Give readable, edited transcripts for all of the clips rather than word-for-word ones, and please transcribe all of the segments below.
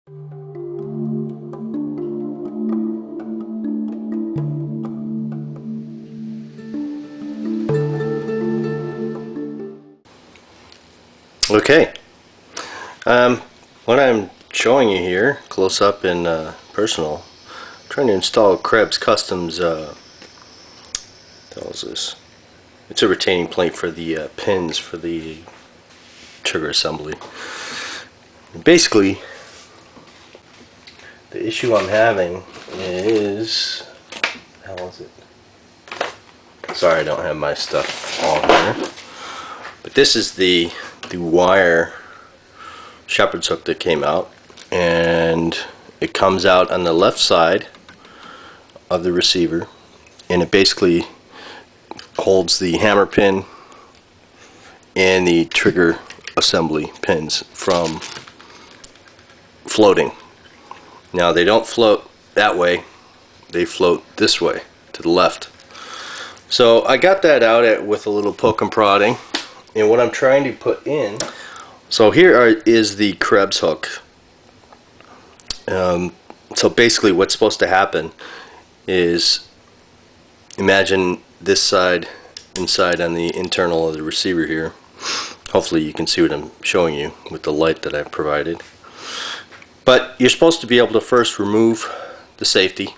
Okay, what I'm showing you here, close up and personal, I'm trying to install Krebs Customs, what the hell is this? It's a retaining plate for the pins for the trigger assembly. And basically, the issue I'm having is, how is it? Sorry, I don't have my stuff all here. But this is the wire shepherd's hook that came out, and it comes out on the left side of the receiver, and it basically holds the hammer pin and the trigger assembly pins from floating. Now they don't float that way, they float this way to the left. So I got that out with a little poke and prodding, and what I'm trying to put in, so here is the Krebs hook. So basically what's supposed to happen is, imagine this side inside on the internal of the receiver here. Hopefully you can see what I'm showing you with the light that I've provided. But you're supposed to be able to first remove the safety.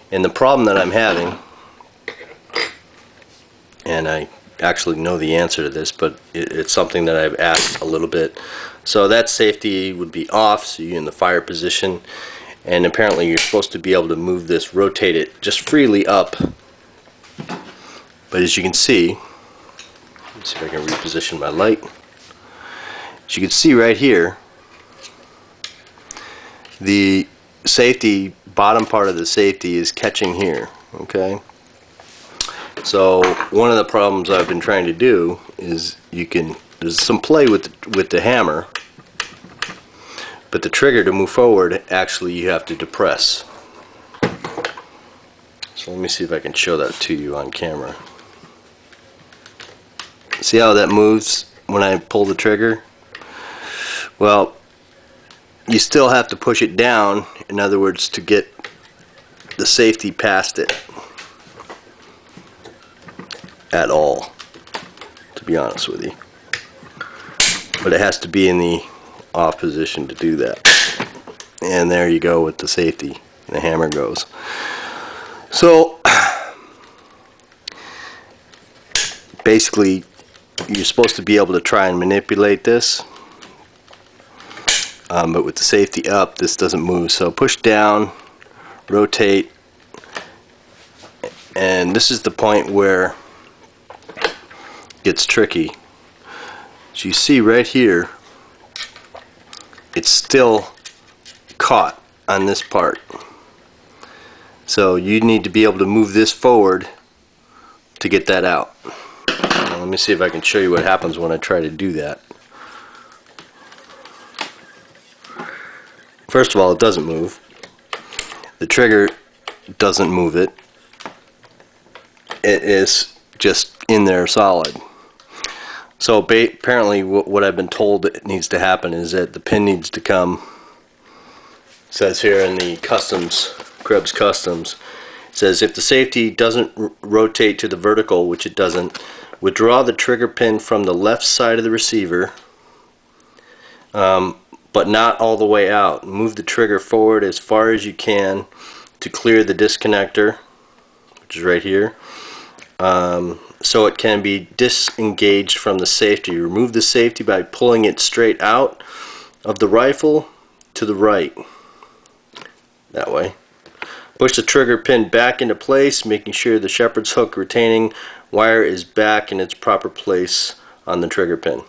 And the problem that I'm having, and I actually know the answer to this, but it's something that I've asked a little bit. So that safety would be off, so you're in the fire position, and apparently you're supposed to be able to move this, rotate it just freely up. But as you can see, let's see if I can reposition my light. As you can see right here, the safety, bottom part of the safety is catching here, okay? So one of the problems I've been trying to do is there's some play with the hammer, but the trigger to move forward, actually you have to depress. So let me see if I can show that to you on camera. See how that moves when I pull the trigger? Well, you still have to push it down, in other words, to get the safety past it at all, to be honest with you. But it has to be in the off position to do that. And there you go with the safety. The hammer goes. So basically you're supposed to be able to try and manipulate this, but with the safety up, this doesn't move. So push down, rotate, and this is the point where gets tricky. As you see right here, it's still caught on this part. So you need to be able to move this forward to get that out. Now, let me see if I can show you what happens when I try to do that. First of all, it doesn't move. The trigger doesn't move it. It is just in there solid. So apparently what I've been told that needs to happen is that the pin needs to come, it says here in the Krebs Customs, it says if the safety doesn't rotate to the vertical, which it doesn't, withdraw the trigger pin from the left side of the receiver, but not all the way out. Move the trigger forward as far as you can to clear the disconnector, which is right here. So it can be disengaged from the safety. Remove the safety by pulling it straight out of the rifle to the right. That way. Push the trigger pin back into place, making sure the shepherd's hook retaining wire is back in its proper place on the trigger pin.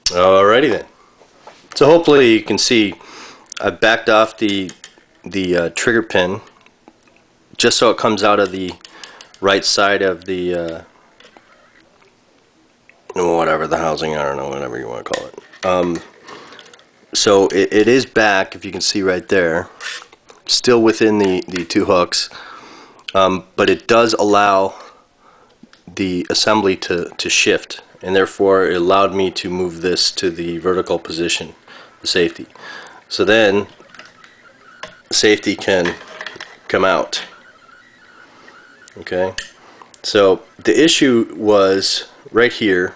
Alrighty then. So hopefully you can see I've backed off the trigger pin just so it comes out of the right side of the whatever the housing, I don't know, whatever you want to call it. So it is back, if you can see right there, still within the two hooks, but it does allow the assembly to shift and therefore it allowed me to move this to the vertical position, the safety. So then safety can come out. Okay, so the issue was right here.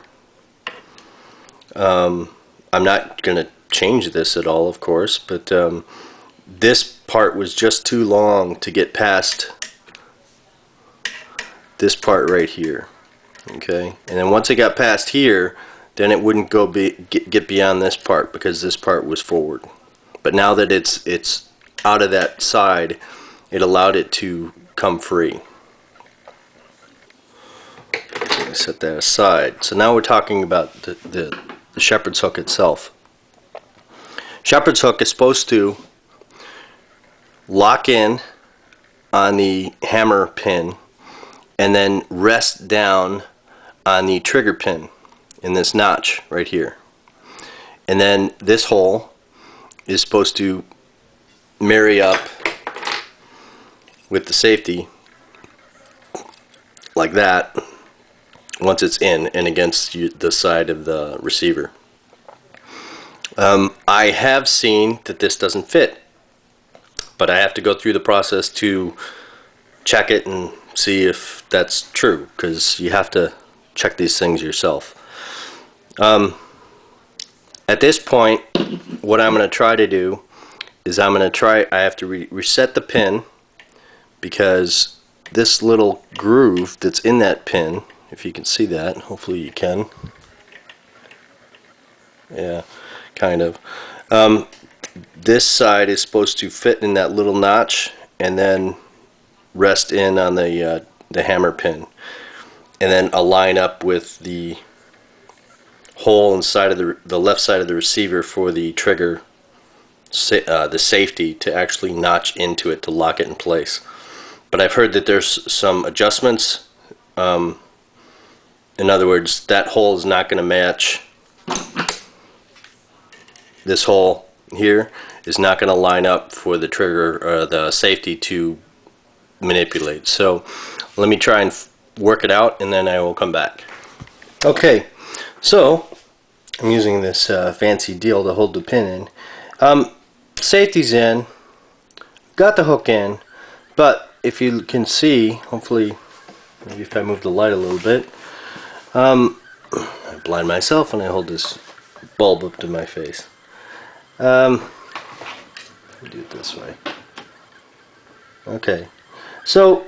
I'm not going to change this at all, of course, but this part was just too long to get past this part right here. Okay, and then once it got past here, then it wouldn't go get beyond this part because this part was forward. But now that it's out of that side, it allowed it to come free. Set that aside. So now we're talking about the shepherd's hook itself. Shepherd's hook is supposed to lock in on the hammer pin and then rest down on the trigger pin in this notch right here. And then this hole is supposed to marry up with the safety like that once it's in and against the side of the receiver. I have seen that this doesn't fit, but I have to go through the process to check it and see if that's true, because you have to check these things yourself. At this point, what I'm going to try to do is I have to reset the pin, because this little groove that's in that pin, if you can see that, hopefully you can. Yeah, kind of. This side is supposed to fit in that little notch and then rest in on the hammer pin, and then align up with the hole inside of the left side of the receiver for the trigger, the safety to actually notch into it to lock it in place. But I've heard that there's some adjustments. In other words, that hole is not going to match. This hole here is not going to line up for the trigger or the safety to manipulate. So let me try and work it out, and then I will come back. Okay, so I'm using this fancy deal to hold the pin in. Safety's in, got the hook in, but if you can see, hopefully, maybe if I move the light a little bit, I blind myself when I hold this bulb up to my face. Let me do it this way. Okay, so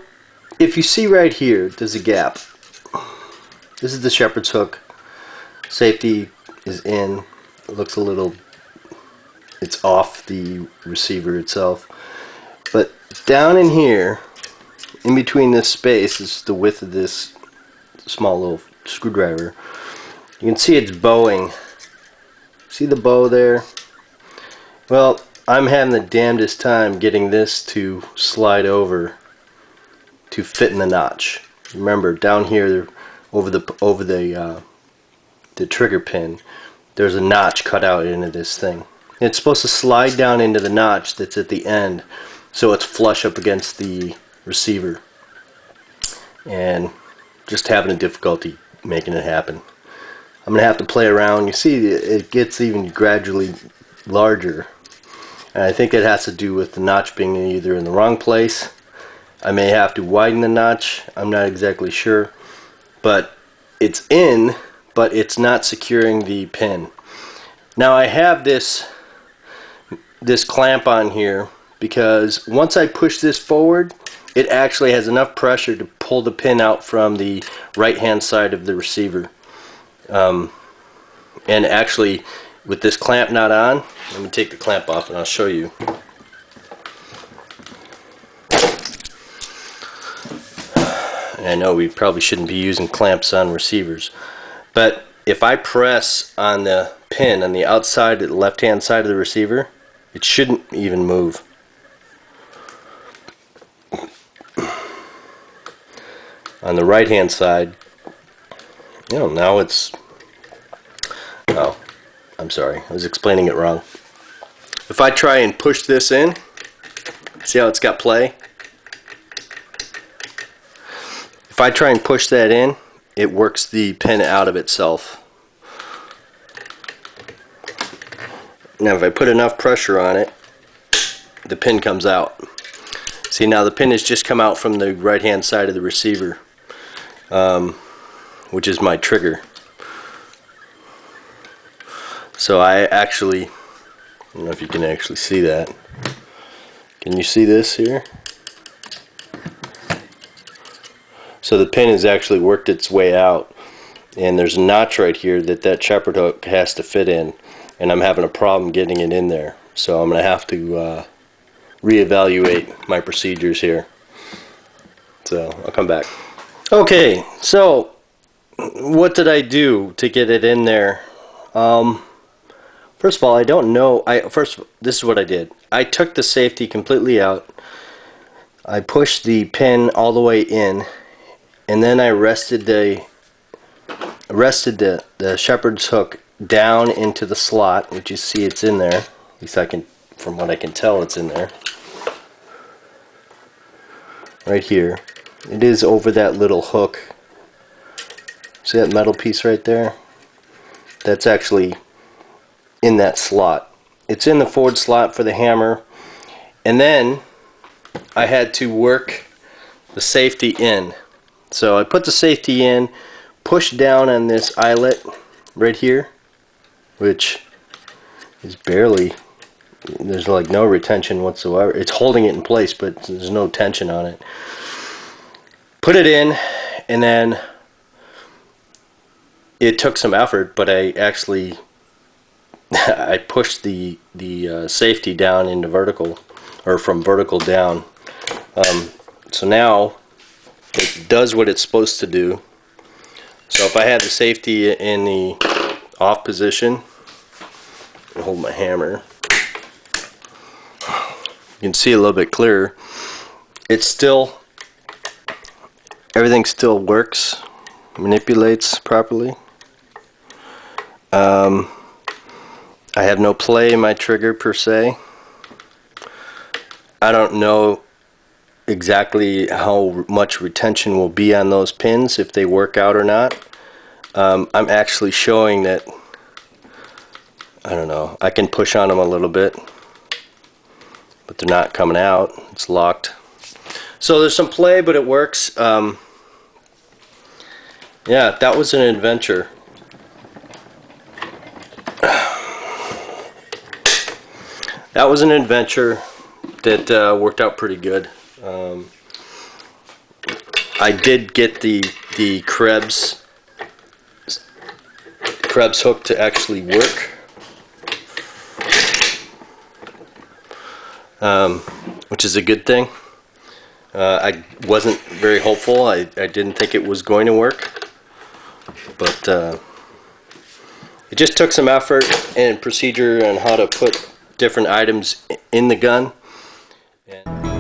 if you see right here, there's a gap. This is the shepherd's hook. Safety is in. It looks a little, it's off the receiver itself. But down in here, in between this space, is the width of this small little screwdriver. You can see it's bowing. See the bow there? Well, I'm having the damnedest time getting this to slide over to fit in the notch. Remember, down here over the trigger pin, there's a notch cut out into this thing. It's supposed to slide down into the notch that's at the end, so it's flush up against the receiver. And just having a difficulty making it happen. I'm gonna have to play around. You see, it gets even gradually larger, and I think it has to do with the notch being either in the wrong place. I may have to widen the notch. I'm not exactly sure, but it's in, but it's not securing the pin. Now I have this clamp on here because once I push this forward, it actually has enough pressure to pull the pin out from the right hand side of the receiver. And actually, with this clamp not on, let me take the clamp off and I'll show you. And I know we probably shouldn't be using clamps on receivers, but if I press on the pin on the outside, the left hand side of the receiver, it shouldn't even move. On the right hand side, you know, now it's, oh, I'm sorry, I was explaining it wrong. If I try and push this in, see how it's got play? If I try and push that in, it works the pin out of itself. Now if I put enough pressure on it, the pin comes out. See, now the pin has just come out from the right hand side of the receiver, which is my trigger. So I don't know if you can actually see that. Can you see this here? So the pin has actually worked its way out, and there's a notch right here that shepherd hook has to fit in, and I'm having a problem getting it in there. So I'm going to have to reevaluate my procedures here. So I'll come back. Okay, so what did I do to get it in there? First of all, I don't know. This is what I did. I took the safety completely out. I pushed the pin all the way in, and then I rested the shepherd's hook down into the slot, which you see it's in there. At least from what I can tell, it's in there. Right here. It is over that little hook. See that metal piece right there? That's actually in that slot. It's in the forward slot for the hammer, and then I had to work the safety in. So I put the safety in, pushed down on this eyelet right here, which is barely, there's like no retention whatsoever. It's holding it in place, but there's no tension on it. Put it in, and then it took some effort, but I actually I pushed the safety down into vertical, or from vertical down. So now it does what it's supposed to do. So if I had the safety in the off position, I'll hold my hammer. You can see a little bit clearer. It's still, everything still works, manipulates properly. I have no play in my trigger per se. I don't know exactly how much retention will be on those pins, if they work out or not. I'm actually showing that, I don't know, I can push on them a little bit, but they're not coming out. It's locked. So there's some play, but it works. Yeah, that was an adventure. That was an adventure that worked out pretty good. I did get the Krebs hook to actually work, which is a good thing. I wasn't very hopeful. I didn't think it was going to work, but it just took some effort and procedure on how to put different items in the gun. And